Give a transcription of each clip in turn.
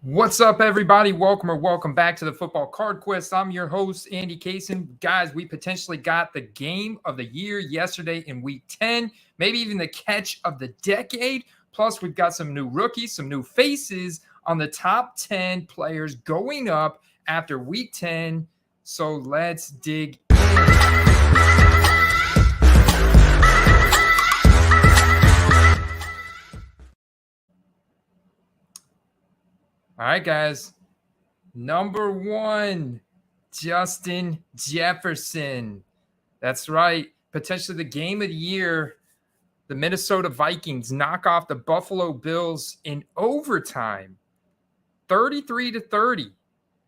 What's up, everybody? Welcome back to the Football Card Quest. I'm your host, Andy Kaysen. Guys, we potentially got the game of the year yesterday in Week 10, maybe even the catch of the decade. Plus, we've got some new rookies, some new faces on the top 10 players going up after Week 10. So let's dig in. All right, guys. Number 1, Justin Jefferson. That's right. Potentially the game of the year. The Minnesota Vikings knock off the Buffalo Bills in overtime, 33-30.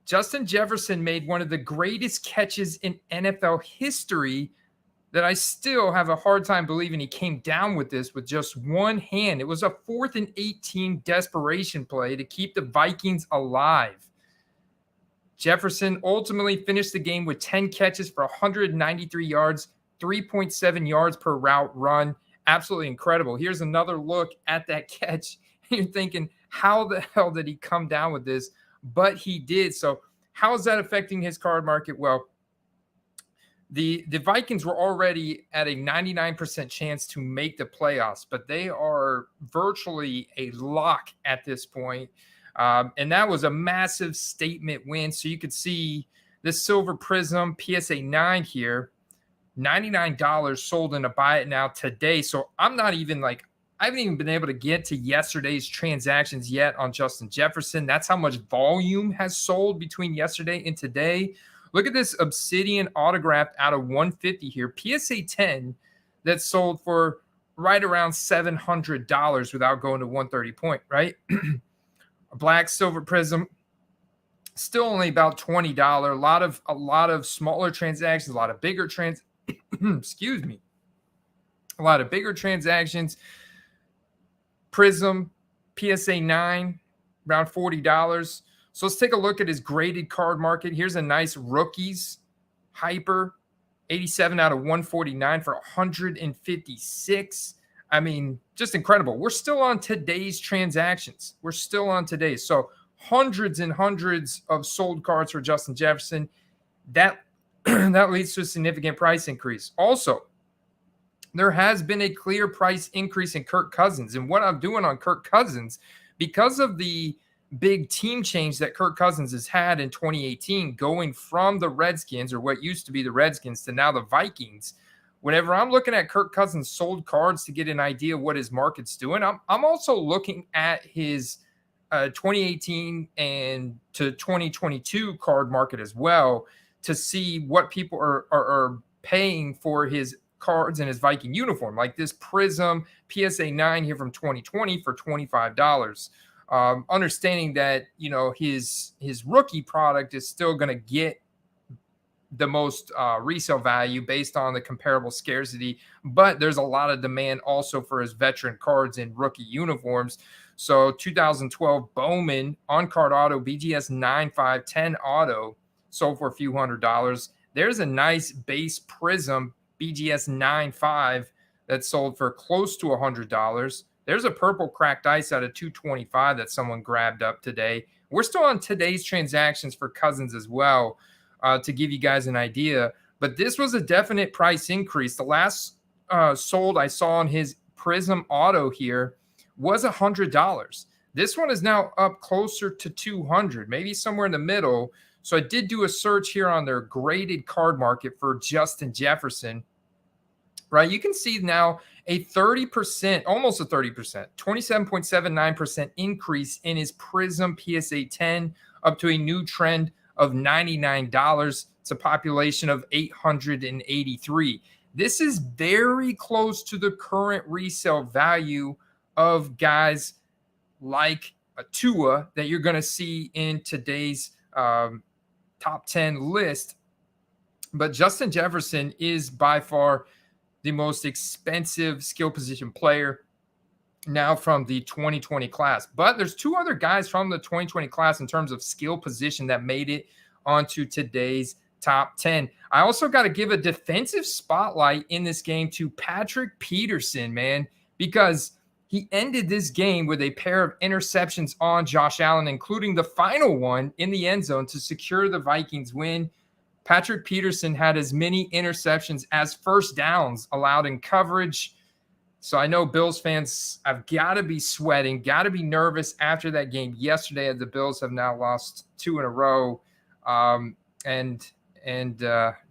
Justin Jefferson made one of the greatest catches in NFL history that I still have a hard time believing he came down with this with just one hand. It was a 4th and 18 desperation play to keep the Vikings alive. Jefferson ultimately finished the game with 10 catches for 193 yards, 3.7 yards per route run. Absolutely incredible. Here's another look at that catch. You're thinking, how the hell did he come down with this? But he did. So how is that affecting his card market? Well, the Vikings were already at a 99% chance to make the playoffs, but they are virtually a lock at this point. And that was a massive statement win. So you could see the Silver Prism PSA 9 here, $99 sold in a buy it now today. So I haven't even been able to get to yesterday's transactions yet on Justin Jefferson. That's how much volume has sold between yesterday and today. Look at this Obsidian autograph out of 150 here, PSA 10, that sold for right around $700 without going to 130 point, right? A black Silver Prism, still only about $20. A lot of smaller transactions, a lot of bigger excuse me. A lot of bigger transactions. Prism, PSA 9, around $40. So let's take a look at his graded card market. Here's a nice rookies hyper, 87 out of 149 for 156. I mean, just incredible. We're still on today's transactions. So hundreds and hundreds of sold cards for Justin Jefferson. That leads to a significant price increase. Also, there has been a clear price increase in Kirk Cousins. And what I'm doing on Kirk Cousins, because of the big team change that Kirk Cousins has had in 2018, going from the Redskins, or what used to be the Redskins, to now the Vikings. Whenever I'm looking at Kirk Cousins sold cards to get an idea of what his market's doing, I'm also looking at his 2018 and to 2022 card market as well to see what people are paying for his cards and his Viking uniform, like this Prism PSA 9 here from 2020 for $25. Understanding that, his rookie product is still going to get the most resale value based on the comparable scarcity, but there's a lot of demand also for his veteran cards and rookie uniforms. So 2012 Bowman on-card auto BGS 9510 auto sold for a few $100s. There's a nice base Prism BGS 95 that sold for close to $100. There's a purple cracked ice out of 225 that someone grabbed up today. We're still on today's transactions for Cousins as well, to give you guys an idea. But this was a definite price increase. The last sold I saw on his Prism auto here was $100. This one is now up closer to $200, maybe somewhere in the middle. So I did do a search here on their graded card market for Justin Jefferson. Right, you can see now a 30%, almost a 30%, 27.79% increase in his Prism PSA 10 up to a new trend of $99. It's a population of 883. This is very close to the current resale value of guys like a Tua that you're going to see in today's top 10 list. But Justin Jefferson is by far the most expensive skill position player now from the 2020 class. But there's two other guys from the 2020 class in terms of skill position that made it onto today's top 10. I also got to give a defensive spotlight in this game to Patrick Peterson, man, because He ended this game with a pair of interceptions on Josh Allen, including the final one in the end zone to secure the Vikings win. Patrick Peterson had as many interceptions as first downs allowed in coverage. So I know Bills fans have got to be sweating, got to be nervous after that game yesterday, as the Bills have now lost 2 in a row. And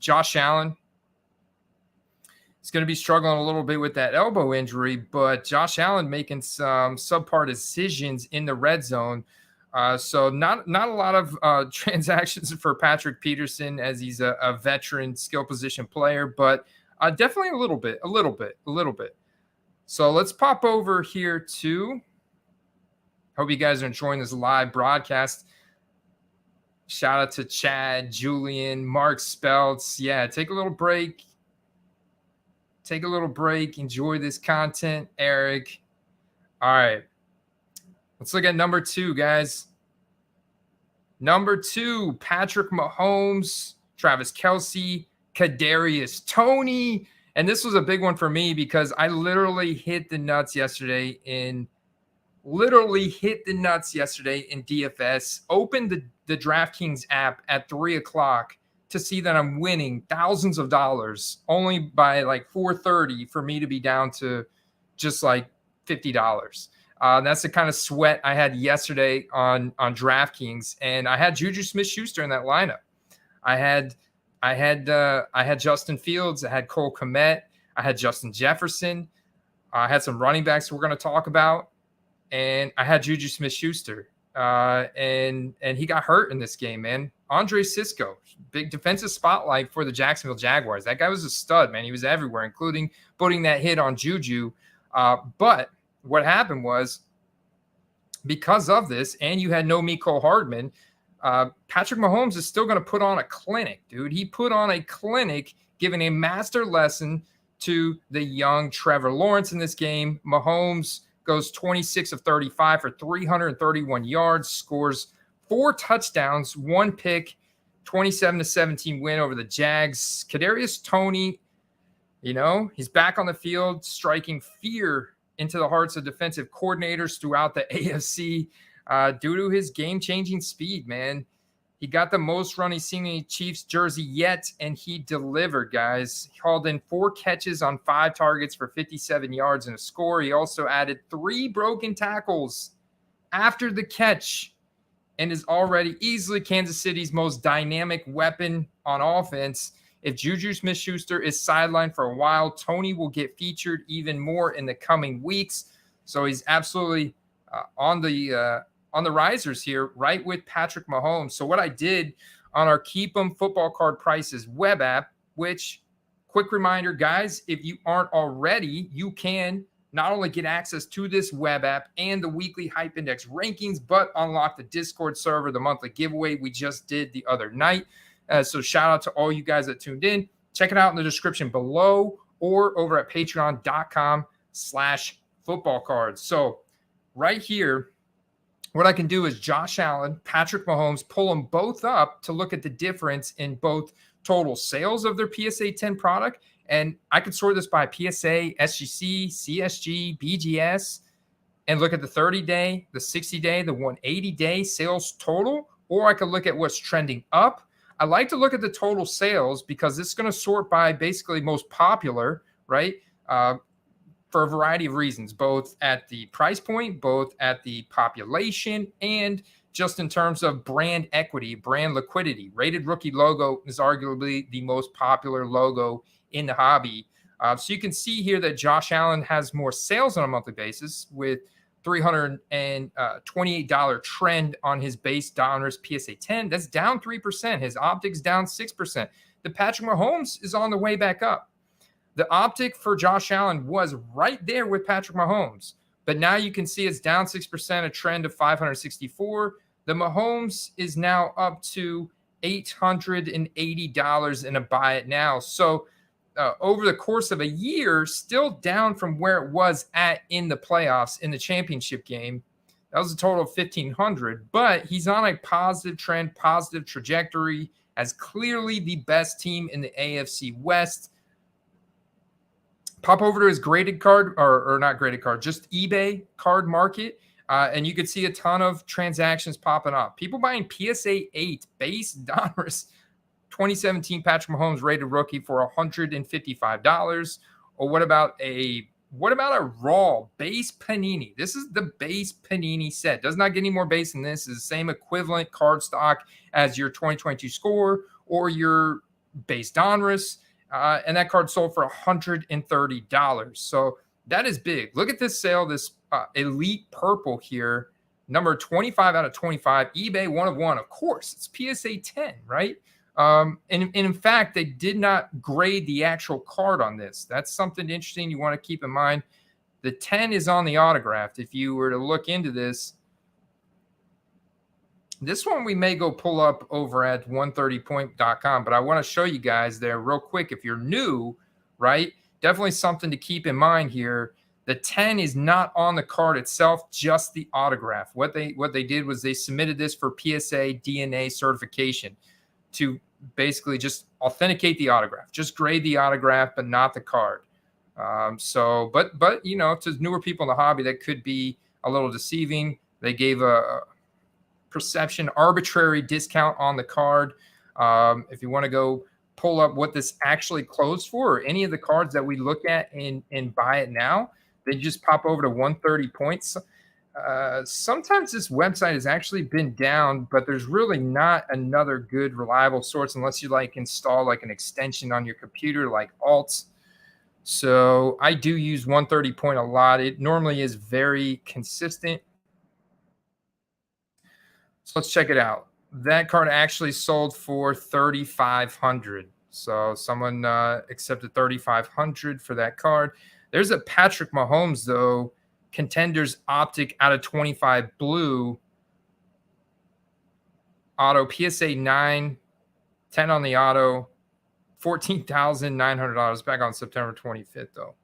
Josh Allen is going to be struggling a little bit with that elbow injury, but Josh Allen making some subpar decisions in the red zone. So not a lot of transactions for Patrick Peterson, as he's a veteran skill position player, but definitely a little bit. So let's pop over here to, hope you guys are enjoying this live broadcast. Shout out to Chad, Julian, Mark Speltz. Yeah, take a little break. Enjoy this content, Eric. All right. Let's look at number 2, guys. Number 2, Patrick Mahomes, Travis Kelce, Kadarius Toney. And this was a big one for me because I literally hit the nuts yesterday in DFS. Opened the DraftKings app at 3 o'clock to see that I'm winning thousands of dollars, only by like 4:30 for me to be down to just like $50. That's the kind of sweat I had yesterday on DraftKings, and I had Juju Smith-Schuster in that lineup. I had Justin Fields, I had Cole Kmet, I had Justin Jefferson, I had some running backs we're going to talk about, and I had Juju Smith-Schuster. And he got hurt in this game, man. Andre Sisco, big defensive spotlight for the Jacksonville Jaguars. That guy was a stud, man. He was everywhere, including putting that hit on Juju. But what happened was, because of this, and you had no Mecole Hardman, Patrick Mahomes is still going to put on a clinic, dude. He put on a clinic, giving a master lesson to the young Trevor Lawrence in this game. Mahomes goes 26 of 35 for 331 yards, scores 4 touchdowns, 1 pick, 27-17 win over the Jags. Kadarius Toney, he's back on the field, striking fear into the hearts of defensive coordinators throughout the AFC due to his game-changing speed, man. He got the most run he's seen in a Chiefs jersey yet, and he delivered, guys. He hauled in 4 catches on 5 targets for 57 yards and a score. He also added 3 broken tackles after the catch and is already easily Kansas City's most dynamic weapon on offense. If Juju Smith-Schuster is sidelined for a while, Toney will get featured even more in the coming weeks. So he's absolutely on the risers here, right with Patrick Mahomes. So what I did on our Keep 'em Football Card Prices web app, which, quick reminder, guys, if you aren't already, you can not only get access to this web app and the weekly Hype Index rankings, but unlock the Discord server, the monthly giveaway we just did the other night. So shout out to all you guys that tuned in. Check it out in the description below or over at patreon.com/footballcards. So right here, what I can do is Josh Allen, Patrick Mahomes, pull them both up to look at the difference in both total sales of their PSA 10 product. And I could sort this by PSA, SGC, CSG, BGS, and look at the 30-day, the 60-day, the 180-day sales total, or I could look at what's trending up. I like to look at the total sales because it's going to sort by basically most popular, right? For a variety of reasons, both at the price point, both at the population, and just in terms of brand equity, brand liquidity. Rated Rookie logo is arguably the most popular logo in the hobby. So you can see here that Josh Allen has more sales on a monthly basis with $328 trend on his base Donruss PSA 10. That's down 3%. His optics down 6%. The Patrick Mahomes is on the way back up. The optic for Josh Allen was right there with Patrick Mahomes, but now you can see it's down 6%, a trend of 564. The Mahomes is now up to $880 in a buy it now. So over the course of a year, still down from where it was at in the playoffs in the championship game. That was a total of $1,500, but he's on a positive trend, positive trajectory, as clearly the best team in the AFC West. Pop over to his graded card, or not graded card, just eBay card market. And you could see a ton of transactions popping up. People buying PSA 8 base Donruss 2017 Patrick Mahomes rated rookie for $155. Or what about a raw base Panini? This is the base Panini set. Does not get any more base than this. Is the same equivalent card stock as your 2022 score or your base Donruss. And that card sold for $130. So that is big. Look at this sale, this elite purple here, number 25 out of 25, eBay 1 of 1. Of course, it's PSA 10, right? And in fact, they did not grade the actual card on this. That's something interesting you want to keep in mind. The 10 is on the autograph. If you were to look into this one we may go pull up over at 130point.com, but I want to show you guys there real quick. If you're new, right, definitely something to keep in mind here. The 10 is not on the card itself, just the autograph. What they did was they submitted this for PSA DNA certification to basically just authenticate the autograph, just grade the autograph, but not the card. But you know, to newer people in the hobby, that could be a little deceiving. They gave a perception arbitrary discount on the card. If you want to go pull up what this actually closed for, or any of the cards that we look at and buy it now, they just pop over to 130 points. Sometimes this website has actually been down, but there's really not another good reliable source unless you like install like an extension on your computer like Alt. So I do use 130 point a lot. It normally is very consistent. So let's check it out. That card actually sold for $3,500. So someone accepted $3,500 for that card. There's a Patrick Mahomes, though, Contenders Optic out of 25 blue. Auto PSA 9, 10 on the auto, $14,900 back on September 25th, though.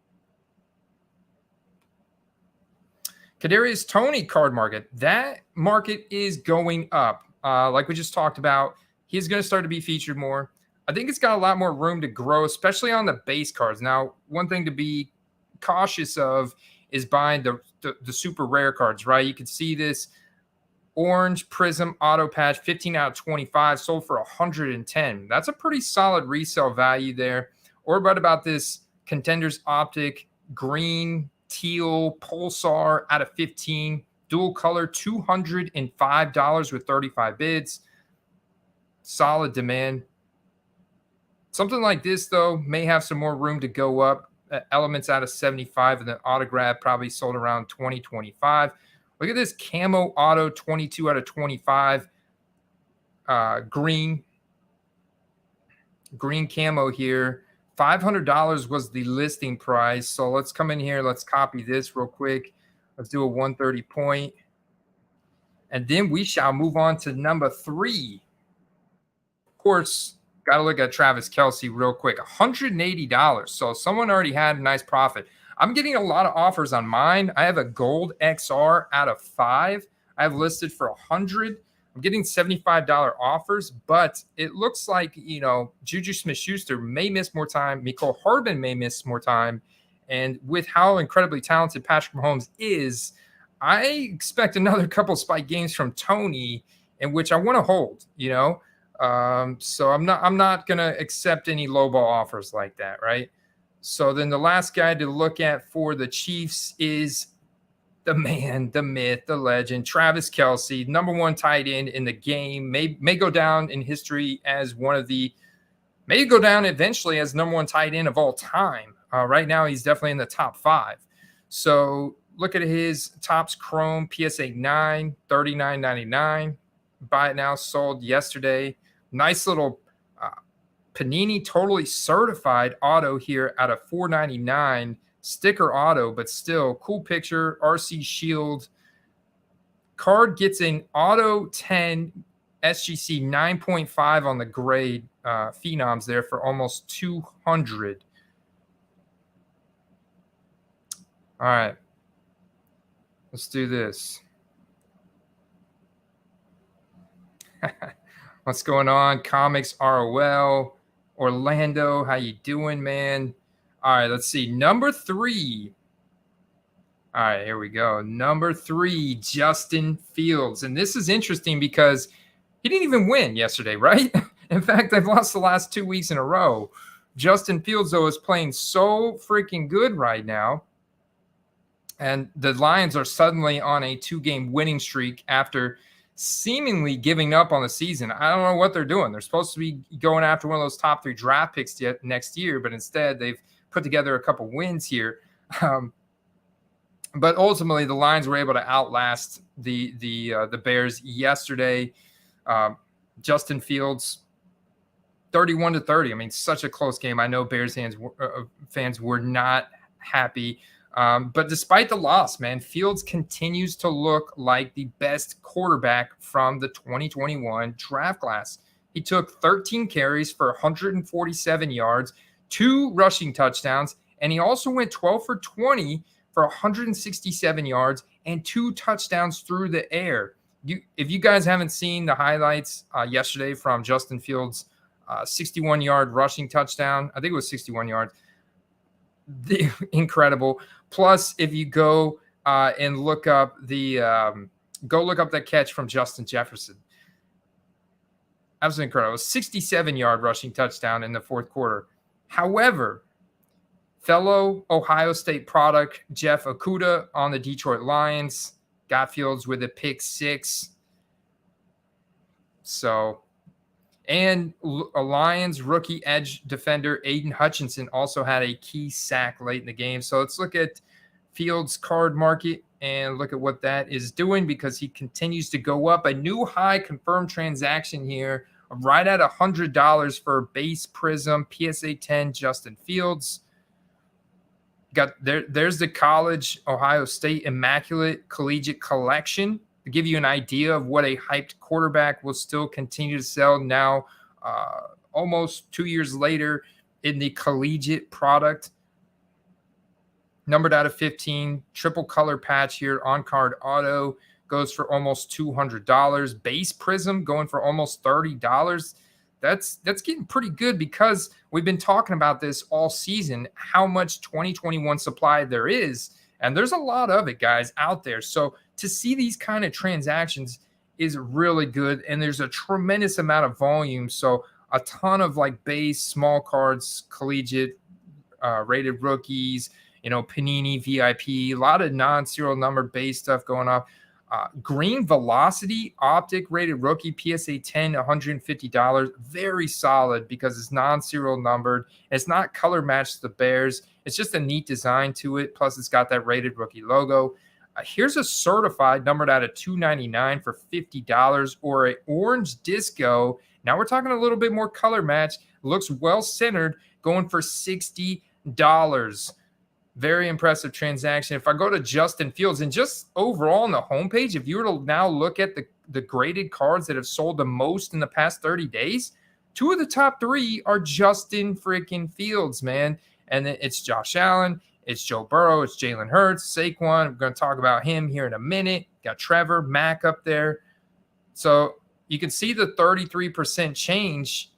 Kadarius Toney card market. That market is going up. Like we just talked about, he's going to start to be featured more. I think it's got a lot more room to grow, especially on the base cards. Now, one thing to be cautious of is buying the super rare cards, right? You can see this orange prism auto patch, 15 out of 25, sold for $110. That's a pretty solid resale value there. Or what about this Contenders Optic green teal pulsar out of 15, dual color, $205 with 35 bids. Solid demand. Something like this, though, may have some more room to go up. Elements out of 75, and the autograph probably sold around 20, 25. Look at this camo auto, 22 out of 25. Green camo here. $500 was the listing price. So let's come in here. Let's copy this real quick. Let's do a 130 point. And then we shall move on to number 3. Of course, got to look at Travis Kelce real quick. $180. So someone already had a nice profit. I'm getting a lot of offers on mine. I have a gold XR out of 5. I have listed for $100. I'm getting $75 offers, but it looks like, you know, Juju Smith-Schuster may miss more time. Mecole Hardman may miss more time. And with how incredibly talented Patrick Mahomes is, I expect another couple spike games from Toney, in which I want to hold, you know. So I'm not going to accept any lowball offers like that, right? So then the last guy to look at for the Chiefs is the man, the myth, the legend, Travis Kelce, number 1 tight end in the game, may go down in history as may go down eventually as number 1 tight end of all time. Right now, he's definitely in the top 5. So look at his Topps Chrome PSA 9, $39.99. Buy it now, sold yesterday. Nice little Panini totally certified auto here out of $4.99. Sticker auto, but still cool picture. RC Shield card gets an auto 10 SGC 9.5 on the grade. Phenoms there for almost $200. All right, let's do this. What's going on? Comics ROL. Orlando, how you doing, man? All right, let's see. Number 3. All right, here we go. Number 3, Justin Fields. And this is interesting because he didn't even win yesterday, right? In fact, they've lost the last 2 weeks in a row. Justin Fields, though, is playing so freaking good right now. And the Lions are suddenly on a 2-game winning streak after seemingly giving up on the season. I don't know what they're doing. They're supposed to be going after one of those top 3 draft picks next year, but instead they've put together a couple wins here. But ultimately, the Lions were able to outlast the Bears yesterday. Justin Fields, 31-30. I mean, such a close game. I know Bears fans were not happy. But despite the loss, man, Fields continues to look like the best quarterback from the 2021 draft class. He took 13 carries for 147 yards, 2 rushing touchdowns, and he also went 12 for 20 for 167 yards and 2 touchdowns through the air. If you guys haven't seen the highlights yesterday from Justin Fields' 61-yard rushing touchdown, I think it was 61 yards, incredible. Plus, if you go and look up that catch from Justin Jefferson, absolutely incredible. 67-yard rushing touchdown in the fourth quarter. However, fellow Ohio State product Jeff Okudah on the Detroit Lions got Fields with a pick 6. So, and a Lions rookie edge defender Aiden Hutchinson also had a key sack late in the game. So let's look at Fields' card market and look at what that is doing, because he continues to go up. A new high confirmed transaction here, right at $100 for base Prism PSA 10 Justin Fields. There's the college Ohio State Immaculate Collegiate Collection to give you an idea of what a hyped quarterback will still continue to sell now, almost 2 years later in the collegiate product. Numbered out of 15, triple color patch here, on-card auto goes for almost $200. Base Prism going for almost $30. That's getting pretty good, because we've been talking about this all season, how much 2021 supply there is. And there's a lot of it, guys, out there. So to see these kind of transactions is really good. And there's a tremendous amount of volume. So a ton of like base, small cards, collegiate, rated rookies, Panini, VIP, a lot of non-serial number base stuff going up. Green Velocity Optic rated rookie PSA 10, $150. Very solid because it's non-serial numbered. It's not color matched to the Bears. It's just a neat design to it. Plus, it's got that rated rookie logo. Here's a certified numbered out of $299 for $50, or an orange disco. Now we're talking a little bit more color match. Looks well centered, going for $60. Very impressive transaction. If I go to Justin Fields and just overall on the homepage, if you were to now look at the graded cards that have sold the most in the past 30 days, 2 of the top 3 are Justin freaking Fields, man. And then it's Josh Allen, it's Joe Burrow, it's Jalen Hurts, Saquon. I'm going to talk about him here in a minute. Got Trevor, Mack up there. So you can see the 33% change,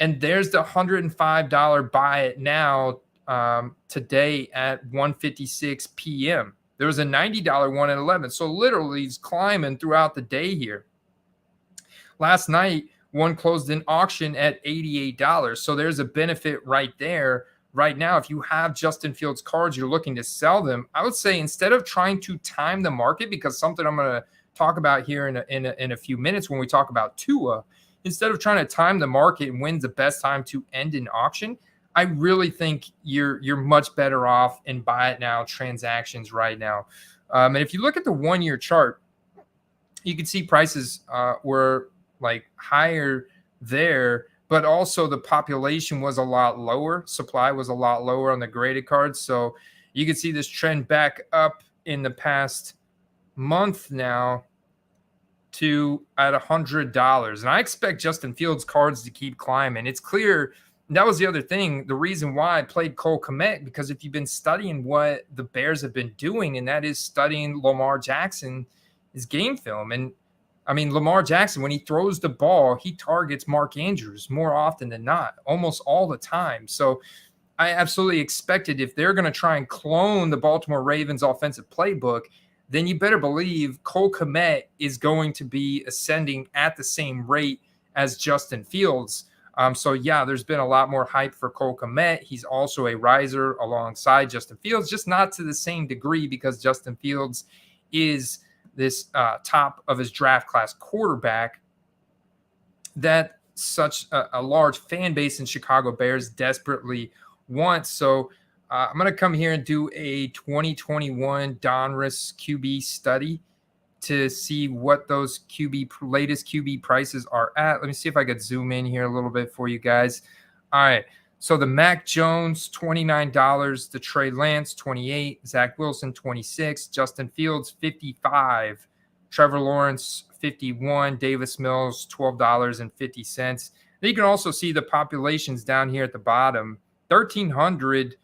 and there's the $105 buy it now today at 1:56 p.m. There was a $90 one at 11. So literally he's climbing throughout the day here. Last night, one closed in auction at $88. So there's a benefit right there. Right now, if you have Justin Fields cards, you're looking to sell them, I would say instead of trying to time the market, because something I'm going to talk about here in a few minutes when we talk about Tua, instead of trying to time the market and when's the best time to end an auction, I really think you're much better off in buy it now transactions right now. And if you look at the 1-year chart, you can see prices were like higher there, but also the population was a lot lower. Supply was a lot lower on the graded cards. So you can see this trend back up in the past month now to at $100. And I expect Justin Fields cards to keep climbing. It's clear. That was the other thing, the reason why I played Cole Kmet, because if you've been studying what the Bears have been doing, and that is studying Lamar Jackson's game film. And I mean, Lamar Jackson, when he throws the ball, he targets Mark Andrews more often than not, almost all the time. So I absolutely expected if they're going to try and clone the Baltimore Ravens offensive playbook, then you better believe Cole Kmet is going to be ascending at the same rate as Justin Fields. So, yeah, there's been a lot more hype for Cole Kmet. He's also a riser alongside Justin Fields, just not to the same degree because Justin Fields is this top of his draft class quarterback that such a large fan base in Chicago Bears desperately wants. So I'm going to come here and do a 2021 Donruss QB study to see what those latest QB prices are at. Let me see if I could zoom in here a little bit for you guys. All right. So the Mac Jones, $29. The Trey Lance, $28. Zach Wilson, $26. Justin Fields, $55. Trevor Lawrence, $51. Davis Mills, $12.50. Then you can also see the populations down here at the bottom. 1,300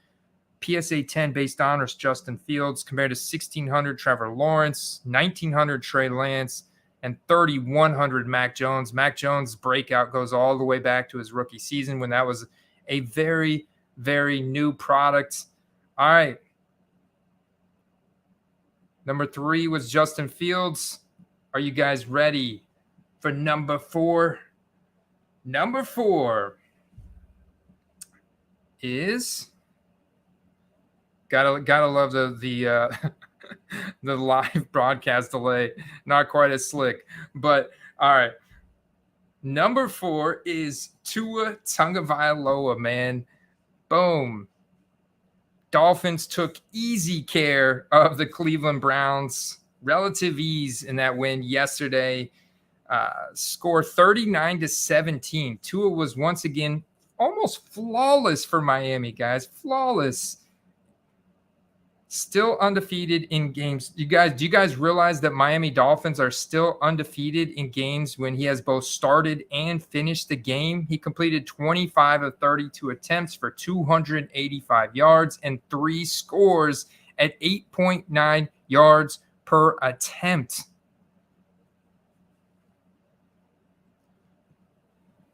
PSA 10 based honors Justin Fields compared to 1,600 Trevor Lawrence, 1,900 Trey Lance, and 3,100 Mac Jones. Mac Jones' breakout goes all the way back to his rookie season when that was a very, very new product. All right. Number 3 was Justin Fields. Are you guys ready for number 4? Number 4 is... Gotta love the the live broadcast delay. Not quite as slick, but all right. Number 4 is Tua Tagovailoa, man. Boom. Dolphins took easy care of the Cleveland Browns. Relative ease in that win yesterday. Score 39-17. Tua was once again almost flawless for Miami, guys. Flawless. Still undefeated in games. Do you guys realize that Miami Dolphins are still undefeated in games when he has both started and finished the game? He completed 25 of 32 attempts for 285 yards and 3 scores at 8.9 yards per attempt.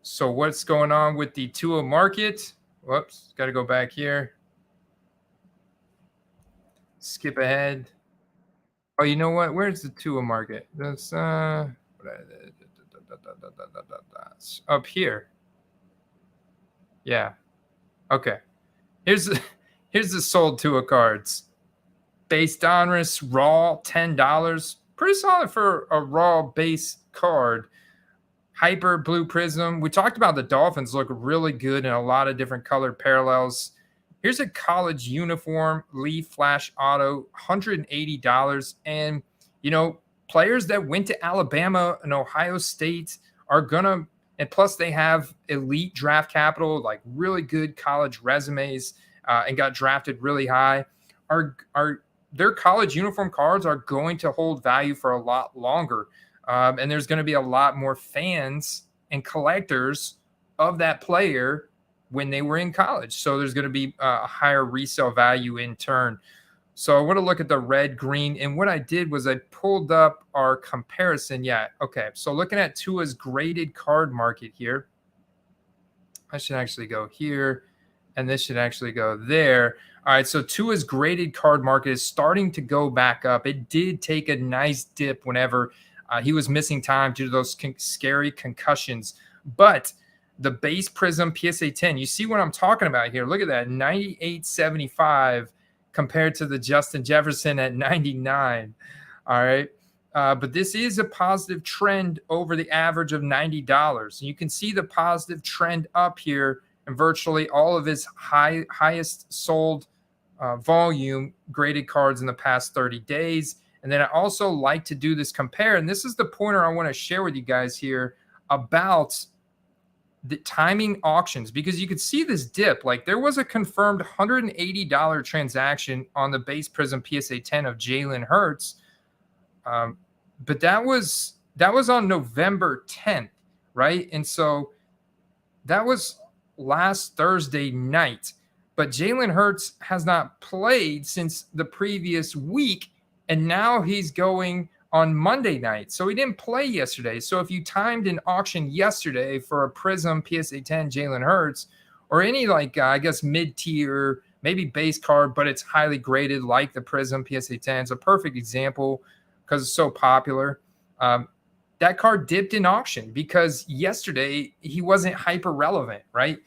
So what's going on with the Tua market? Whoops, got to go back here. Skip ahead. Oh, you know what? Where's the Tua market? That's up here. Yeah. Okay. Here's the sold Tua cards. Base Donruss raw $10. Pretty solid for a raw base card. Hyper Blue Prism. We talked about the Dolphins look really good in a lot of different colored parallels. Here's a college uniform, Lee Flash Auto, $180. And, players that went to Alabama and Ohio State are going to, and plus they have elite draft capital, like really good college resumes, and got drafted really high, are their college uniform cards are going to hold value for a lot longer. And there's going to be a lot more fans and collectors of that player when they were in college. So there's going to be a higher resale value in turn. So I want to look at the red, green. And what I did was I pulled up our comparison. Yeah. Okay. So looking at Tua's graded card market here, I should actually go here and this should actually go there. All right. So Tua's graded card market is starting to go back up. It did take a nice dip whenever he was missing time due to those scary concussions. But the base Prism PSA 10, you see what I'm talking about here. Look at that, 98.75 compared to the Justin Jefferson at 99. All right. But this is a positive trend over the average of $90. You can see the positive trend up here and virtually all of his highest sold volume graded cards in the past 30 days. And then I also like to do this compare. And this is the pointer I want to share with you guys here about the timing auctions, because you could see this dip. Like there was a confirmed $180 transaction on the base Prism PSA 10 of Jalen Hurts. But that was on November 10th, right? And so that was last Thursday night. But Jalen Hurts has not played since the previous week, and now he's going on Monday night. So he didn't play yesterday. So if you timed an auction yesterday for a Prism PSA 10 Jalen Hurts, or any like I guess mid-tier, maybe base card, but it's highly graded like the Prism PSA 10. It's a perfect example because it's so popular. That card dipped in auction because yesterday he wasn't hyper relevant, right?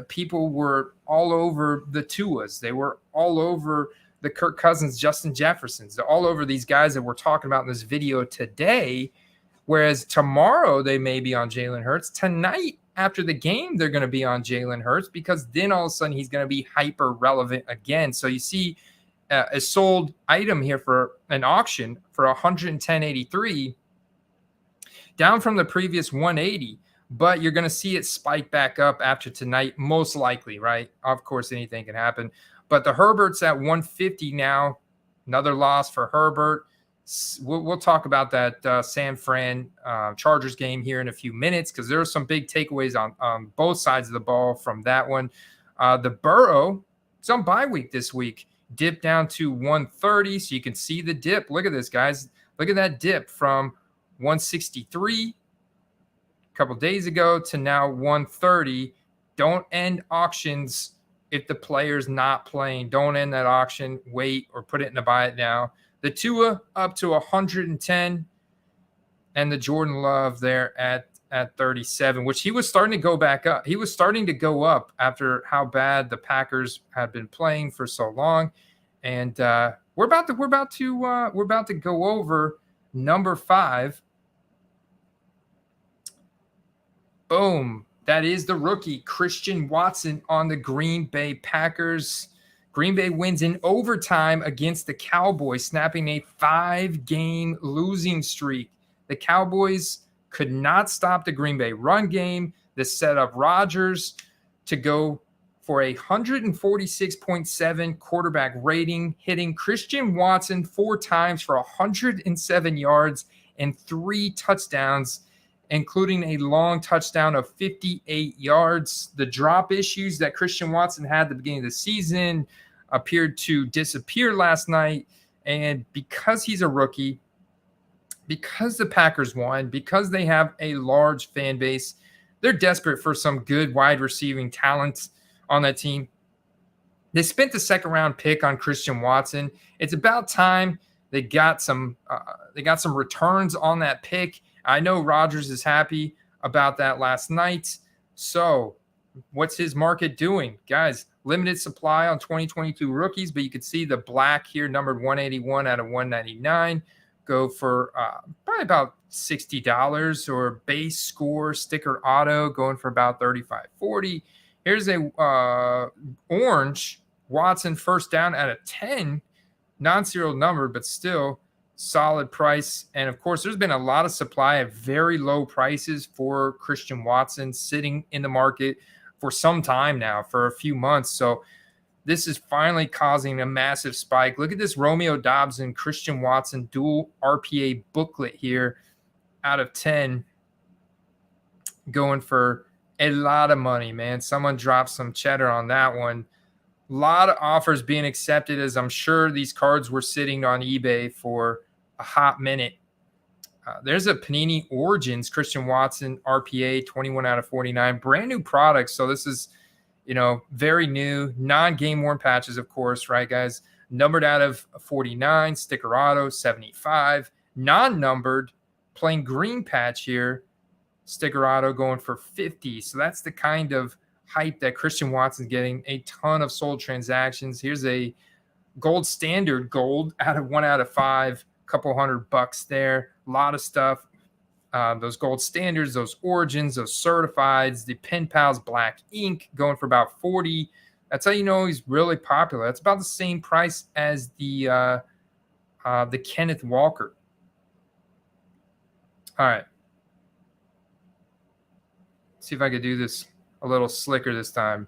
People were all over the Tuas. They were all over the Kirk Cousins, Justin Jeffersons. They're all over these guys that we're talking about in this video today. Whereas tomorrow they may be on Jalen Hurts. Tonight, after the game, they're going to be on Jalen Hurts because then all of a sudden he's going to be hyper relevant again. So you see a sold item here for an auction for $110.83, down from the previous 180, but you're going to see it spike back up after tonight, most likely, right? Of course, anything can happen. But the Herbert's at 150 now. Another loss for Herbert. We'll talk about that San Fran Chargers game here in a few minutes because there are some big takeaways on both sides of the ball from that one. The Burrow, it's on bye week this week, dipped down to 130, so you can see the dip. Look at this, guys. Look at that dip from 163 a couple days ago to now 130. Don't end auctions if the player's not playing. Don't end that auction. Wait or put it in the buy it now. The Tua up to 110, and the Jordan Love there at 37, which he was starting to go back up. He was starting to go up after how bad the Packers had been playing for so long. And we're about to go over number 5. Boom. That is the rookie, Christian Watson, on the Green Bay Packers. Green Bay wins in overtime against the Cowboys, snapping a 5-game losing streak. The Cowboys could not stop the Green Bay run game. This set up Rodgers to go for a 146.7 quarterback rating, hitting Christian Watson 4 times for 107 yards and 3 touchdowns, including a long touchdown of 58 yards. The drop issues that Christian Watson had at the beginning of the season appeared to disappear last night. And because he's a rookie, because the Packers won, because they have a large fan base, they're desperate for some good wide receiving talent on that team. They spent the second-round pick on Christian Watson. It's about time they got some returns on that pick. I know Rodgers is happy about that last night. So what's his market doing? Guys, limited supply on 2022 rookies, but you can see the black here, numbered 181 out of 199, go for probably about $60, or base score sticker auto going for about $35.40. Here's a orange Watson first down at a 10, non-serial number, but still solid price. And of course, there's been a lot of supply at very low prices for Christian Watson sitting in the market for some time now, for a few months. So this is finally causing a massive spike. Look at this Romeo Doubs and Christian Watson dual RPA booklet here out of 10, going for a lot of money, man. Someone dropped some cheddar on that one. A lot of offers being accepted, as I'm sure these cards were sitting on eBay for a hot minute. There's a Panini Origins Christian Watson RPA 21 out of 49, brand new products. So this is, very new, non-game worn patches, of course, right, guys? Numbered out of 49, sticker auto 75, non-numbered plain green patch here, sticker auto going for 50. So that's the kind of hype that Christian Watson's getting. A ton of sold transactions. Here's a gold standard gold out of 1 out of 5, couple $100 there. A lot of stuff. Those gold standards, those origins, those certifieds, the Pen Pals black ink going for about 40. That's how you know he's really popular. That's about the same price as the Kenneth Walker. All right. See if I could do this a little slicker this time.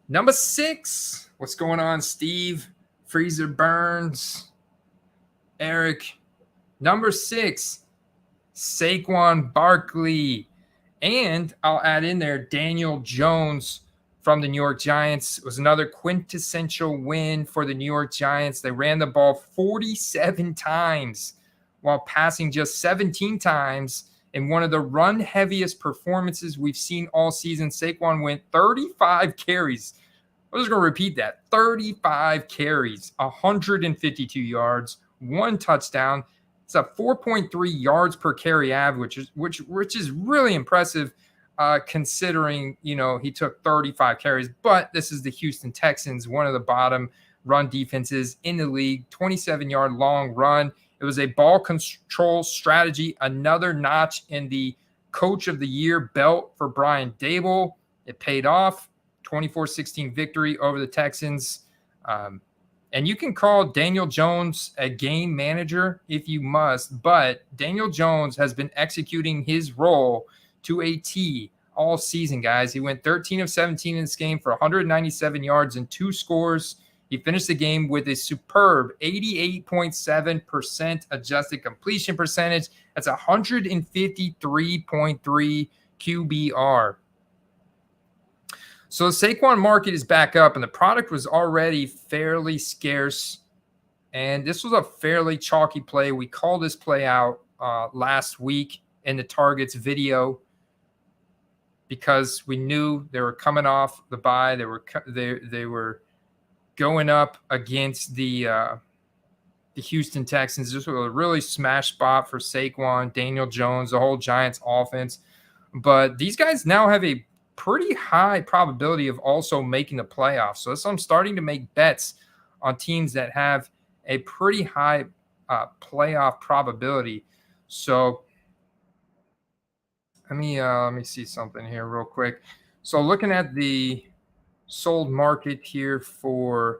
Number 6. What's going on, Steve? Freezer Burns. Eric. Number 6. Saquon Barkley. And I'll add in there Daniel Jones from the New York Giants. It was another quintessential win for the New York Giants. They ran the ball 47 times while passing just 17 times in one of the run-heaviest performances we've seen all season. Saquon went 35 carries. I'm just going to repeat that. 35 carries, 152 yards, 1 touchdown. It's a 4.3 yards per carry average, which is really impressive considering, he took 35 carries. But this is the Houston Texans, one of the bottom run defenses in the league. 27-yard long run. It was a ball control strategy, another notch in the Coach of the Year belt for Brian Daboll. It paid off. 24-16 victory over the Texans. And you can call Daniel Jones a game manager if you must, but Daniel Jones has been executing his role to a T all season, guys. He went 13 of 17 in this game for 197 yards and 2 scores. He finished the game with a superb 88.7% adjusted completion percentage. That's 153.3 QBR. So the Saquon market is back up, and the product was already fairly scarce. And this was a fairly chalky play. We called this play out last week in the targets video because we knew they were coming off the bye. They were going up against the Houston Texans. This was a really smash spot for Saquon, Daniel Jones, the whole Giants offense. But these guys now have a pretty high probability of also making the playoffs. So I'm starting to make bets on teams that have a pretty high playoff probability. So let me see something here real quick. So looking at the sold market here for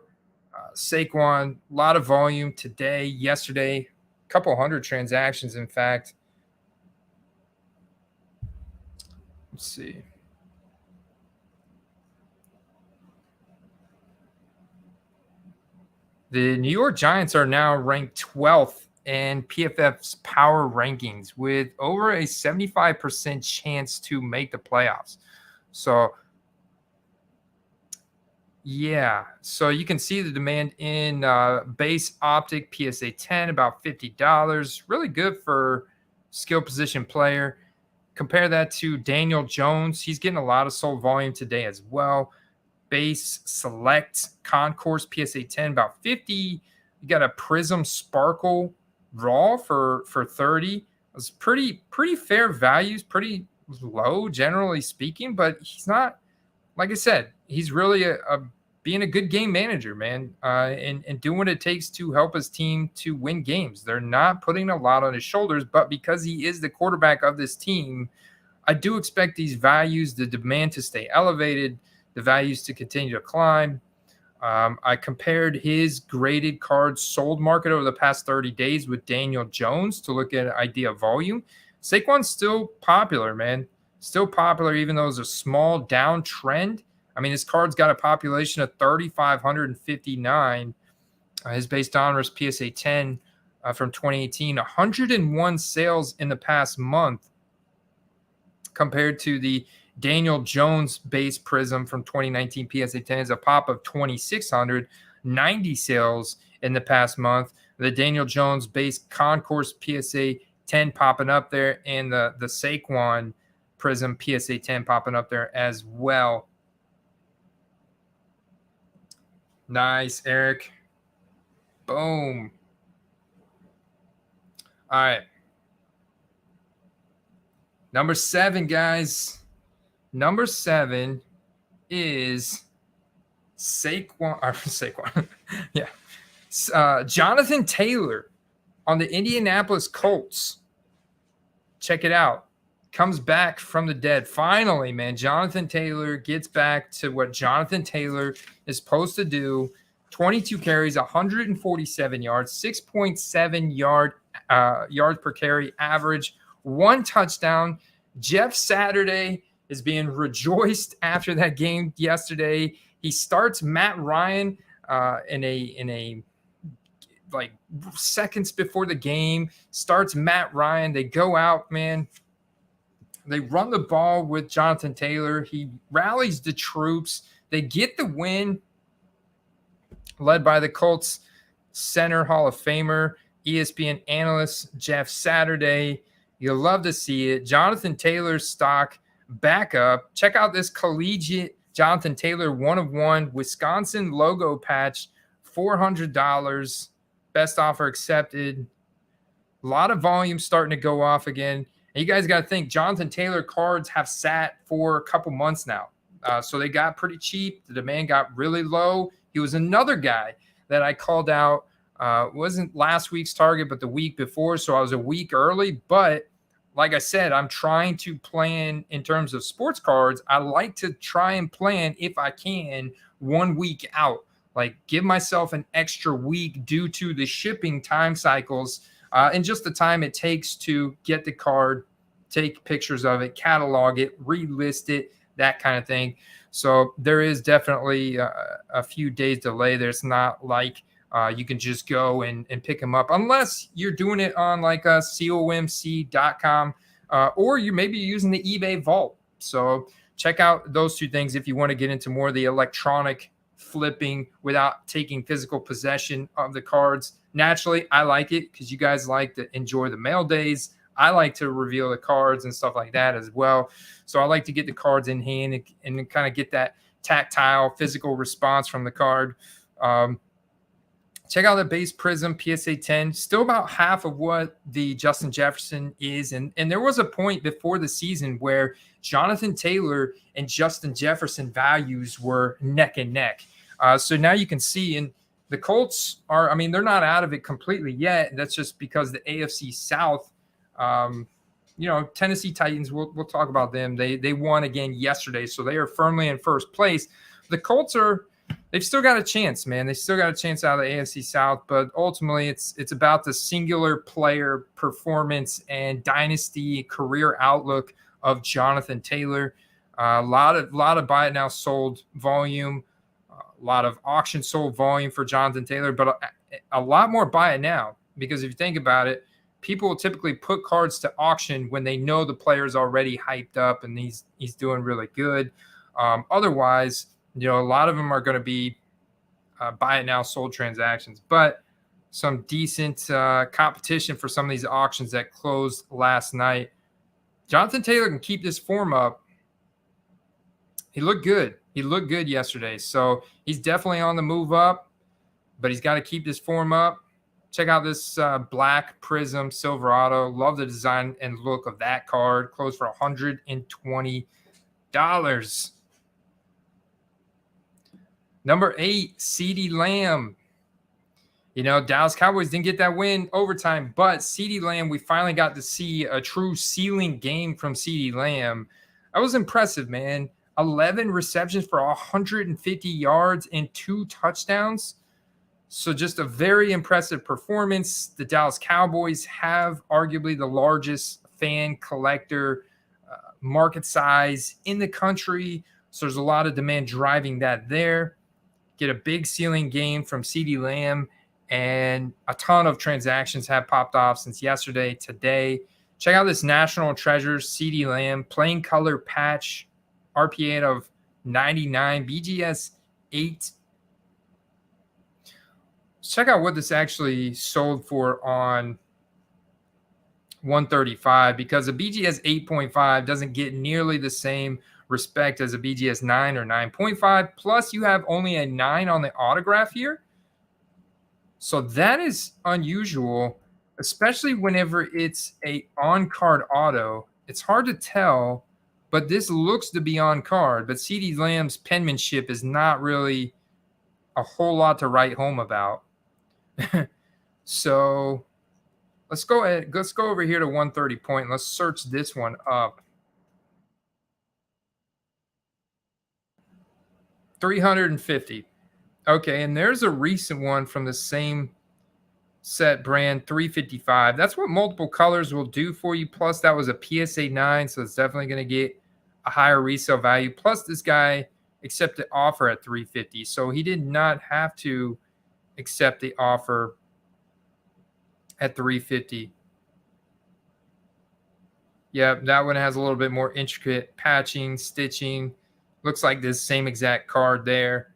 Saquon, a lot of volume today, yesterday, a couple hundred transactions, in fact. Let's see. The New York Giants are now ranked 12th in PFF's power rankings with over a 75% chance to make the playoffs. So, yeah. So you can see the demand in base optic PSA 10, about $50. Really good for skill position player. Compare that to Daniel Jones. He's getting a lot of sold volume today as well. Base select concourse PSA 10 about 50. You got a Prism Sparkle raw for 30. It's pretty fair values, pretty low generally speaking, but he's not, like I said, he's really being a good game manager, man, and doing what it takes to help his team to win games. They're not putting a lot on his shoulders, but because he is the quarterback of this team, I do expect these values, the demand to stay elevated, the values to continue to climb. I compared his graded cards sold market over the past 30 days with Daniel Jones to look at idea of volume. Saquon's still popular, man. Still popular, even though it's a small downtrend. I mean, his card's got a population of 3,559. His base donruss PSA 10 from 2018, 101 sales in the past month compared to the Daniel Jones base Prism from 2019 PSA 10 is a pop of 2,600, 90 sales in the past month. The Daniel Jones base Concourse PSA 10 popping up there, and the Saquon Prism PSA 10 popping up there as well. Nice, Eric. Boom. All right. Number 7, guys. Number 7 is Saquon. Yeah. Jonathan Taylor on the Indianapolis Colts. Check it out. Comes back from the dead. Finally, man, Jonathan Taylor gets back to what Jonathan Taylor is supposed to do. 22 carries, 147 yards, 6.7 yards per carry average, 1 touchdown. Jeff Saturday is being rejoiced after that game yesterday. He starts Matt Ryan in a like seconds before the game. Starts Matt Ryan. They go out, man. They run the ball with Jonathan Taylor. He rallies the troops. They get the win, led by the Colts center Hall of Famer, ESPN analyst Jeff Saturday. You'll love to see it. Jonathan Taylor's stock back up. Check out this collegiate Jonathan Taylor 1/1 Wisconsin logo patch, $400. Best offer accepted. A lot of volume starting to go off again. And you guys got to think, Jonathan Taylor cards have sat for a couple months now. So they got pretty cheap. The demand got really low. He was another guy that I called out. Wasn't last week's target, but the week before. So I was a week early. But like I said, I'm trying to plan in terms of sports cards. I like to try and plan, if I can, 1 week out. Like give myself an extra week due to the shipping time cycles and just the time it takes to get the card, take pictures of it, catalog it, relist it, that kind of thing. So there is definitely a few days delay. There's not like you can just go and pick them up unless you're doing it on like a comc.com or you maybe using the eBay vault. So check out those two things if you want to get into more of the electronic flipping without taking physical possession of the cards. Naturally, I like it because you guys like to enjoy the mail days. I like to reveal the cards and stuff like that as well. So I like to get the cards in hand and kind of get that tactile physical response from the card. Check out the base Prism PSA 10, still about half of what the Justin Jefferson is. And there was a point before the season where Jonathan Taylor and Justin Jefferson values were neck and neck. So now you can see, and the Colts are, I mean, they're not out of it completely yet. That's just because the AFC South, Tennessee Titans, we'll talk about them. They won again yesterday, so they are firmly in first place. The Colts they've still got a chance, man. They still got a chance out of the AFC South, but ultimately it's about the singular player performance and dynasty career outlook of Jonathan Taylor. A lot of buy it now sold volume, a lot of auction sold volume for Jonathan Taylor, but a lot more buy it now, because if you think about it, people will typically put cards to auction when they know the player's already hyped up and he's doing really good. Otherwise, a lot of them are going to be buy it now sold transactions, but some decent competition for some of these auctions that closed last night. Jonathan Taylor can keep this form up. He looked good. He looked good yesterday. So he's definitely on the move up, but he's got to keep this form up. Check out this black Prism Silverado. Love the design and look of that card. Closed for $120. Number 8, CeeDee Lamb. Dallas Cowboys didn't get that win overtime, but CeeDee Lamb, we finally got to see a true ceiling game from CeeDee Lamb. That was impressive, man. 11 receptions for 150 yards and 2 touchdowns. So just a very impressive performance. The Dallas Cowboys have arguably the largest fan collector market size in the country. So there's a lot of demand driving that there. Get a big ceiling game from CeeDee Lamb, and a ton of transactions have popped off since yesterday, today. Check out this National Treasures CeeDee Lamb plain color patch, RPA of 99, BGS 8. Check out what this actually sold for on 135, because a BGS 8.5 doesn't get nearly the same respect as a BGS 9 or 9.5. Plus, you have only a 9 on the autograph here. So that is unusual, especially whenever it's a on-card auto. It's hard to tell, but this looks to be on card. But CeeDee Lamb's penmanship is not really a whole lot to write home about. So let's go ahead. Let's go over here to 130 point. Let's search this one up. 350. Okay, and there's a recent one from the same set brand, 355. That's what multiple colors will do for you. Plus, that was a PSA 9, so it's definitely going to get a higher resale value. Plus, this guy accepted offer at 350, so he did not have to accept the offer at 350. Yeah, that one has a little bit more intricate patching, stitching. Looks like this same exact card there.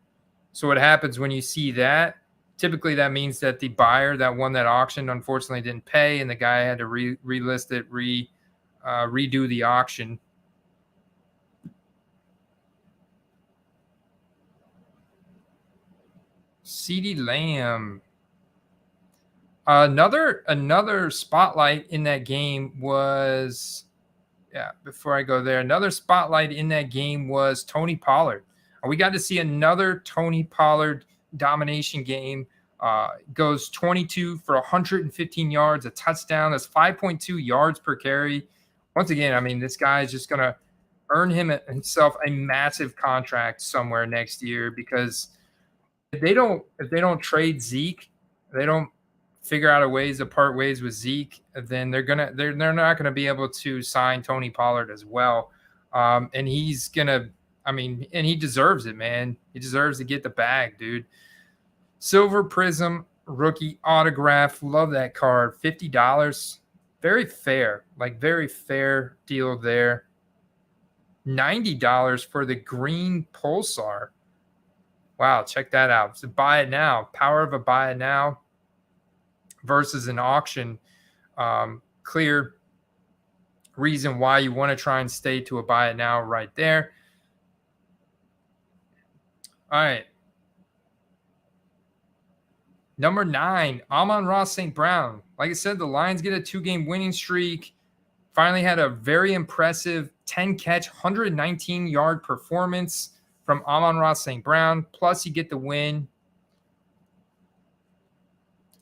So what happens when you see that? Typically, that means that the buyer that won that auction unfortunately didn't pay, and the guy had to relist it, redo the auction. CeeDee Lamb. Another spotlight in that game was, before I go there, another spotlight in that game was Tony Pollard. We got to see another Tony Pollard domination game. Goes 22 for 115 yards, a touchdown. That's 5.2 yards per carry. Once again, I mean, this guy is just going to earn himself a massive contract somewhere next year, because if they don't trade Zeke, they don't figure out a ways to part ways with Zeke, then they're not gonna be able to sign Tony Pollard as well. And he's gonna, and he deserves it, man. He deserves to get the bag, dude. Silver Prism rookie autograph. Love that card. $50. Very fair, very fair deal there. $90 for the green Pulsar. Wow, check that out. So buy it now. Power of a buy it now versus an auction. Clear reason why you want to try and stay to a buy it now right there. All right. Number 9, Amon-Ra St. Brown. Like I said, the Lions get a 2-game winning streak. Finally had a very impressive 10-catch, 119-yard performance from Amon-Ra St. Brown. Plus, you get the win.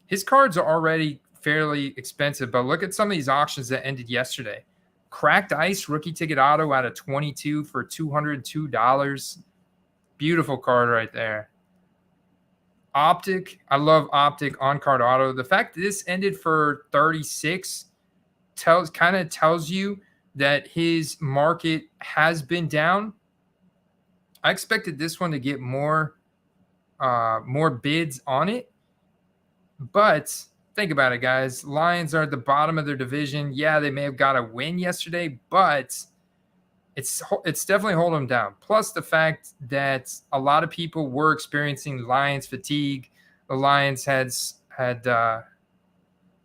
His cards are already fairly expensive, but look at some of these auctions that ended yesterday. Cracked Ice rookie ticket auto out of 22 for $202. Beautiful card right there. Optic. I love Optic on-card auto. The fact that this ended for 36 kind of tells you that his market has been down. I expected this one to get more bids on it. But think about it, guys. Lions are at the bottom of their division. Yeah, they may have got a win yesterday, but it's definitely holding them down. Plus the fact that a lot of people were experiencing Lions fatigue. The Lions had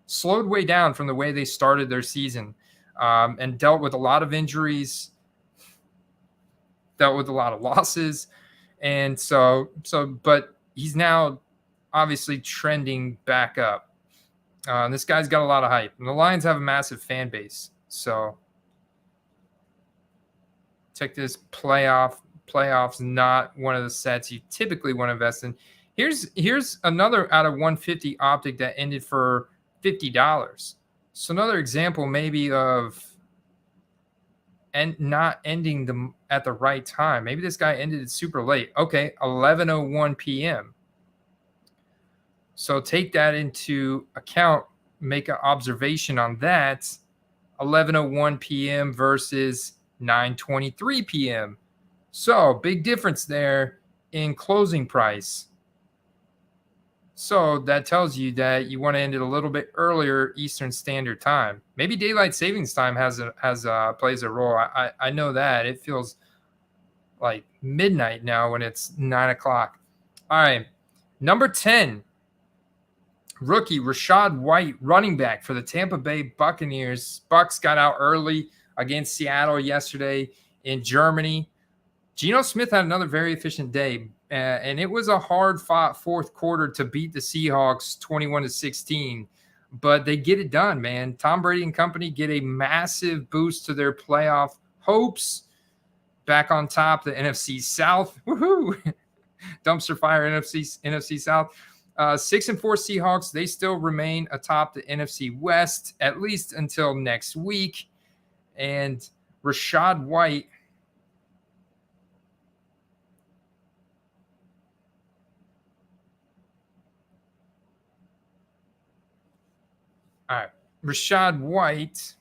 slowed way down from the way they started their season, and dealt with a lot of injuries, dealt with a lot of losses. And but he's now obviously trending back up. This guy's got a lot of hype, and the Lions have a massive fan base. So check this. Playoffs, not one of the sets you typically want to invest in. Here's another out of 150 Optic that ended for $50. So another example maybe of not ending them at the right time. Maybe this guy ended it super late. Okay, 11:01 p.m. So take that into account. Make an observation on that. 11:01 p.m. versus 9:23 p.m. So big difference there in closing price. So that tells you that you want to end it a little bit earlier Eastern Standard Time. Maybe daylight savings time plays a role. I know that it feels like midnight now when it's 9 o'clock. All right, number 10. Rookie Rashad White, running back for the Tampa Bay Buccaneers. Bucks got out early against Seattle yesterday in Germany. Geno Smith had another very efficient day, and it was a hard-fought fourth quarter to beat the Seahawks 21-16, but they get it done, man. Tom Brady and company get a massive boost to their playoff hopes. Back on top, the NFC South. Woohoo! Dumpster fire NFC South. 6-4 Seahawks, they still remain atop the NFC West, at least until next week. And Rashad White, Rashad White,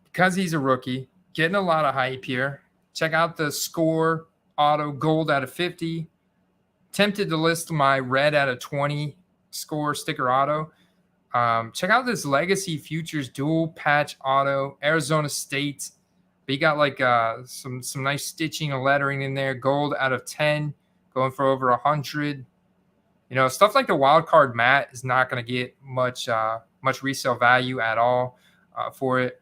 because he's a rookie, getting a lot of hype here. Check out the score auto gold out of 50. Tempted to list my red out of 20 score sticker auto. Check out this Legacy Futures dual patch auto, Arizona State. But you got like some nice stitching and lettering in there. Gold out of 10, going for over 100. You know, stuff like the wild card mat is not going to get much much resale value at all for it.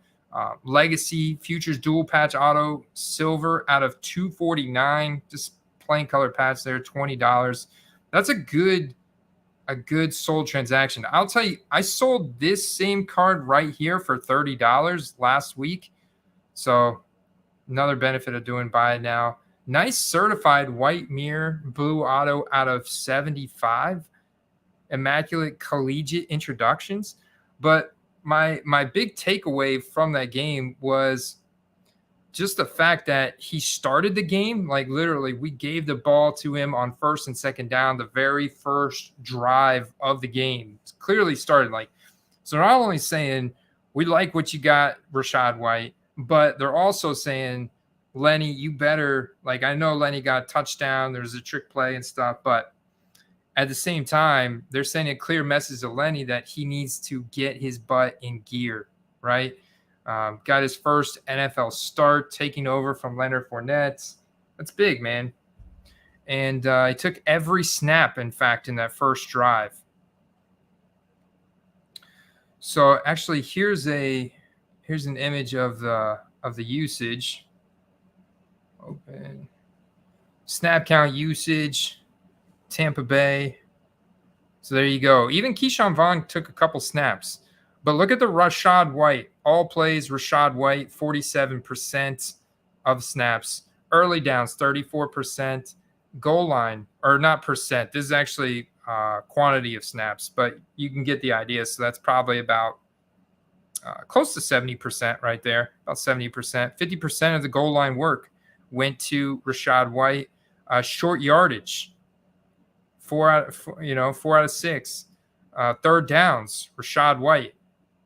Legacy Futures dual patch auto silver out of 249, just plain color patch there, $20. That's a good sold transaction. I'll tell you, I sold this same card right here for $30 last week. So another benefit of doing buy now. Nice certified white mirror blue auto out of 75. Immaculate collegiate introductions. But my big takeaway from that game was just the fact that he started the game. Like literally, we gave the ball to him on first and second down, the very first drive of the game. It's clearly started like, so not only saying we like what you got, Rashad White, but they're also saying, Lenny, you better, like, I know Lenny got a touchdown, there's a trick play and stuff, but at the same time, they're sending a clear message to Lenny that he needs to get his butt in gear, right? Got his first NFL start, taking over from Leonard Fournette. That's big, man. And he took every snap, in fact, in that first drive. So actually, here's an image of the usage. Open. Snap count usage, Tampa Bay. So there you go. Even Keyshawn Vaughn took a couple snaps. But look at the Rashad White. All plays, Rashad White, 47% of snaps. Early downs, 34%. Goal line, or not percent. This is actually quantity of snaps, but you can get the idea. So that's probably about close to 70% right there, about 70%. 50% of the goal line work went to Rashad White. Short yardage, 4 out of 6. Third downs, Rashad White.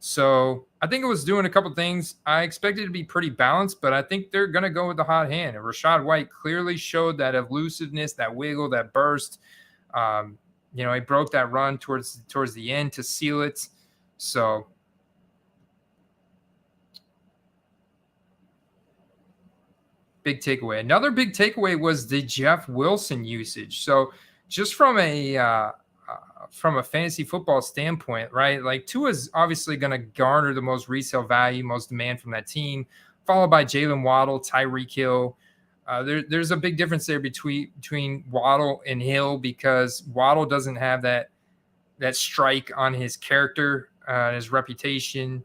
So I think it was doing a couple things. I expected it to be pretty balanced, but I think they're going to go with the hot hand. And Rashad White clearly showed that elusiveness, that wiggle, that burst. He broke that run towards the end to seal it. So big takeaway. Another big takeaway was the Jeff Wilson usage. So just from a fantasy football standpoint, right? Like Tua's obviously going to garner the most resale value, most demand from that team, followed by Jalen Waddle, Tyreek Hill. There's a big difference there between Waddle and Hill because Waddle doesn't have that strike on his character, his reputation,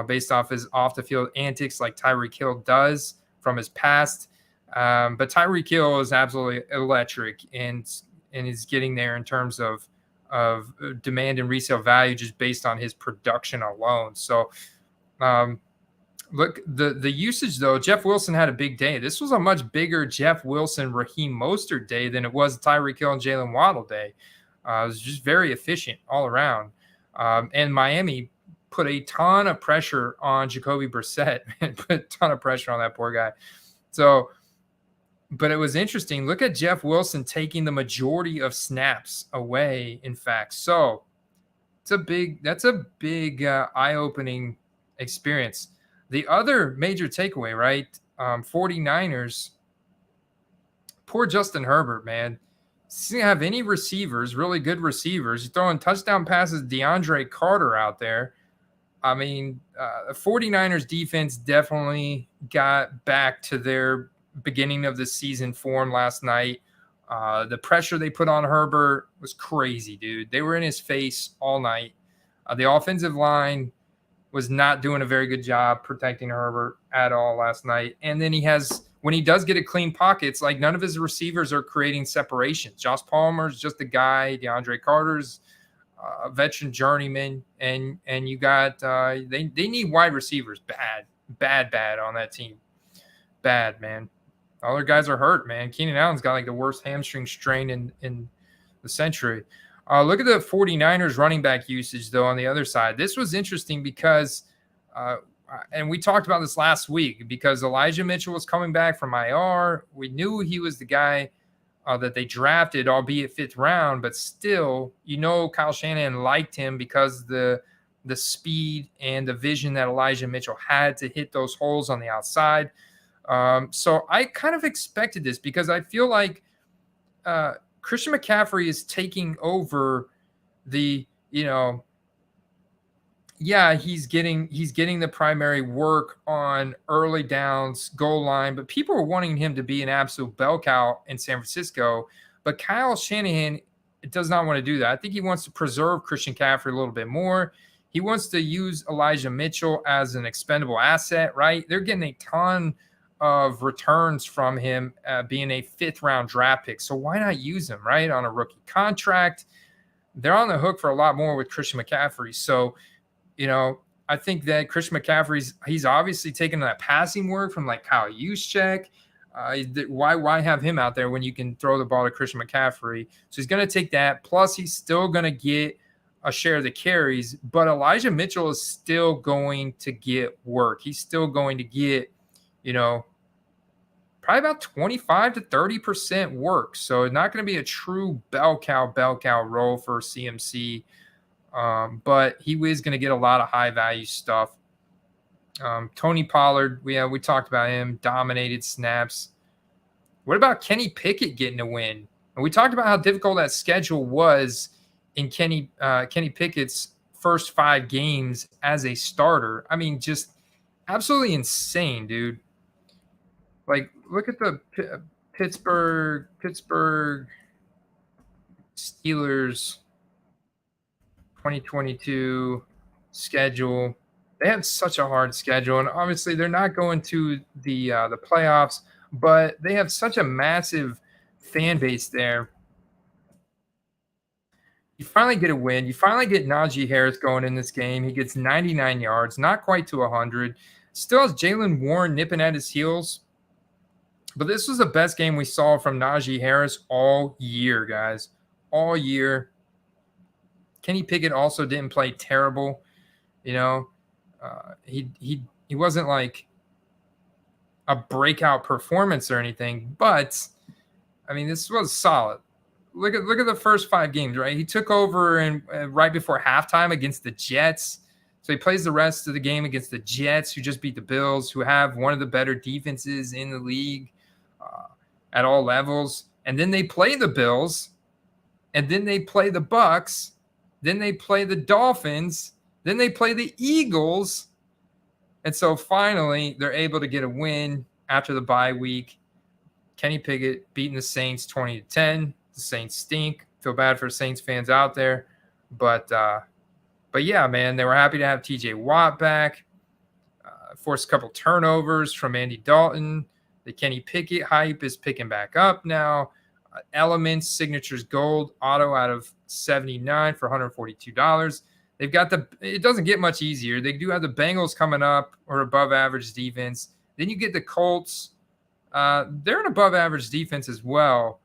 based off his off the field antics like Tyreek Hill does from his past. But Tyreek Hill is absolutely electric and is getting there in terms of demand and resale value just based on his production alone. So look, the usage though, Jeff Wilson had a big day. This was a much bigger Jeff Wilson, Raheem Mostert day than it was Tyreek Hill and Jalen Waddle day. It was just very efficient all around. And Miami put a ton of pressure on Jacoby Brissett and put a ton of pressure on that poor guy. So, but it was interesting. Look at Jeff Wilson taking the majority of snaps away, in fact. So that's a big eye-opening experience. The other major takeaway, right? 49ers, poor Justin Herbert, man. He doesn't have any receivers, really good receivers. He's throwing touchdown passes, DeAndre Carter out there. I mean, the 49ers defense definitely got back to their beginning of the season form last night. The pressure they put on Herbert was crazy, dude. They were in his face all night. The offensive line was not doing a very good job protecting Herbert at all last night. And then when he does get a clean pocket, it's like none of his receivers are creating separation. Josh Palmer's just a guy. DeAndre Carter's a veteran journeyman. And you got they need wide receivers bad on that team. Bad, man. All their guys are hurt, man. Keenan Allen's got like the worst hamstring strain in the century. Look at the 49ers running back usage, though, on the other side. This was interesting because, and we talked about this last week, because Elijah Mitchell was coming back from IR. We knew he was the guy that they drafted, albeit 5th round, but still, Kyle Shanahan liked him because the speed and the vision that Elijah Mitchell had to hit those holes on the outside. So I kind of expected this because I feel like Christian McCaffrey is taking over the, yeah, he's getting the primary work on early downs, goal line, but people are wanting him to be an absolute bell cow in San Francisco. But Kyle Shanahan does not want to do that. I think he wants to preserve Christian McCaffrey a little bit more. He wants to use Elijah Mitchell as an expendable asset, right? They're getting a ton of returns from him being a 5th-round draft pick. So why not use him, right, on a rookie contract? They're on the hook for a lot more with Christian McCaffrey. So, I think that Christian McCaffrey's he's obviously taking that passing work from like Kyle Juszczyk. Why have him out there when you can throw the ball to Christian McCaffrey? So he's going to take that. Plus, he's still going to get a share of the carries. But Elijah Mitchell is still going to get work. He's still going to get, probably about 25 to 30% work. So it's not going to be a true bell cow role for CMC. But he is going to get a lot of high value stuff. Tony Pollard, we talked about him, dominated snaps. What about Kenny Pickett getting a win? And we talked about how difficult that schedule was in Kenny Pickett's first 5 games as a starter. I mean, just absolutely insane, dude. Like, look at the Pittsburgh Steelers 2022 schedule. They have such a hard schedule, and obviously they're not going to the playoffs, but they have such a massive fan base there. You finally get a win. You finally get Najee Harris going in this game. He gets 99 yards, not quite to 100. Still has Jaylen Warren nipping at his heels. But this was the best game we saw from Najee Harris all year, guys. All year. Kenny Pickett also didn't play terrible. He wasn't like a breakout performance or anything, but I mean, this was solid. Look at the first 5 games, right? He took over and right before halftime against the Jets. So he plays the rest of the game against the Jets, who just beat the Bills, who have one of the better defenses in the league at all levels. And then they play the Bills, and then they play the Bucks, then they play the Dolphins, then they play the Eagles. And so finally, they're able to get a win after the bye week. Kenny Pickett beating the Saints 20-10. The Saints stink. Feel bad for Saints fans out there. But yeah, man, they were happy to have TJ Watt back. Forced a couple turnovers from Andy Dalton. The Kenny Pickett hype is picking back up now. Elements, Signatures Gold, auto out of 79 for $142. They've got it doesn't get much easier. They do have the Bengals coming up, or above average defense. Then you get the Colts. They're an above average defense as well.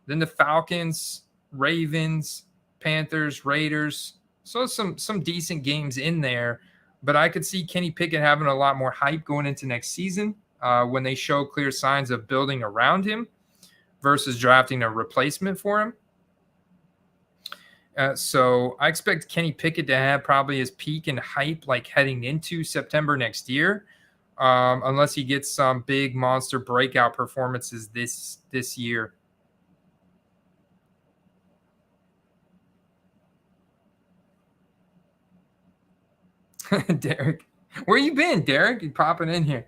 Then the Falcons, Ravens, Panthers, Raiders. So some decent games in there. But I could see Kenny Pickett having a lot more hype going into next season when they show clear signs of building around him versus drafting a replacement for him. So I expect Kenny Pickett to have probably his peak and hype like heading into September next year, unless he gets some big monster breakout performances this year. Derek, where you been, Derek? You popping in here.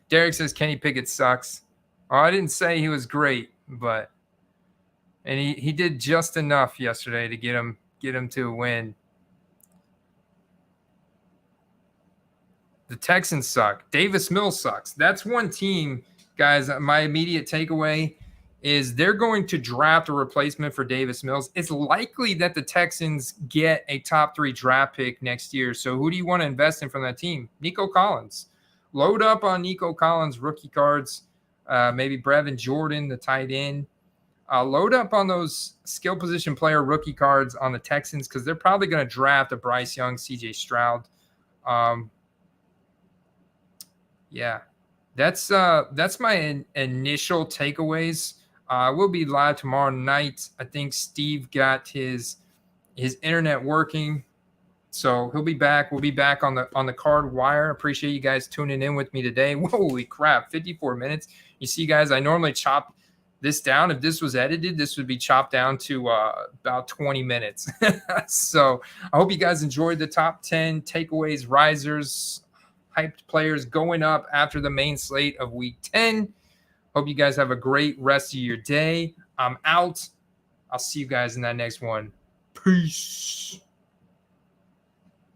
Derek says Kenny Pickett sucks. Oh, I didn't say he was great, but and he did just enough yesterday to get him to a win. The Texans suck. Davis Mills sucks. That's one team, guys. My immediate takeaway is they're going to draft a replacement for Davis Mills. It's likely that the Texans get a top 3 draft pick next year. So who do you want to invest in from that team? Nico Collins. Load up on Nico Collins rookie cards. Maybe Brevin Jordan, the tight end. Load up on those skill position player rookie cards on the Texans because they're probably going to draft a Bryce Young, CJ Stroud. Yeah, that's my initial takeaways. We'll be live tomorrow night. I think Steve got his internet working, so he'll be back. We'll be back on the card wire. Appreciate you guys tuning in with me today. Holy crap, 54 minutes. You see, guys, I normally chop this down. If this was edited, this would be chopped down to about 20 minutes. So I hope you guys enjoyed the top 10 takeaways, risers, hyped players going up after the main slate of week 10. Hope you guys have a great rest of your day. I'm out. I'll see you guys in that next one. Peace.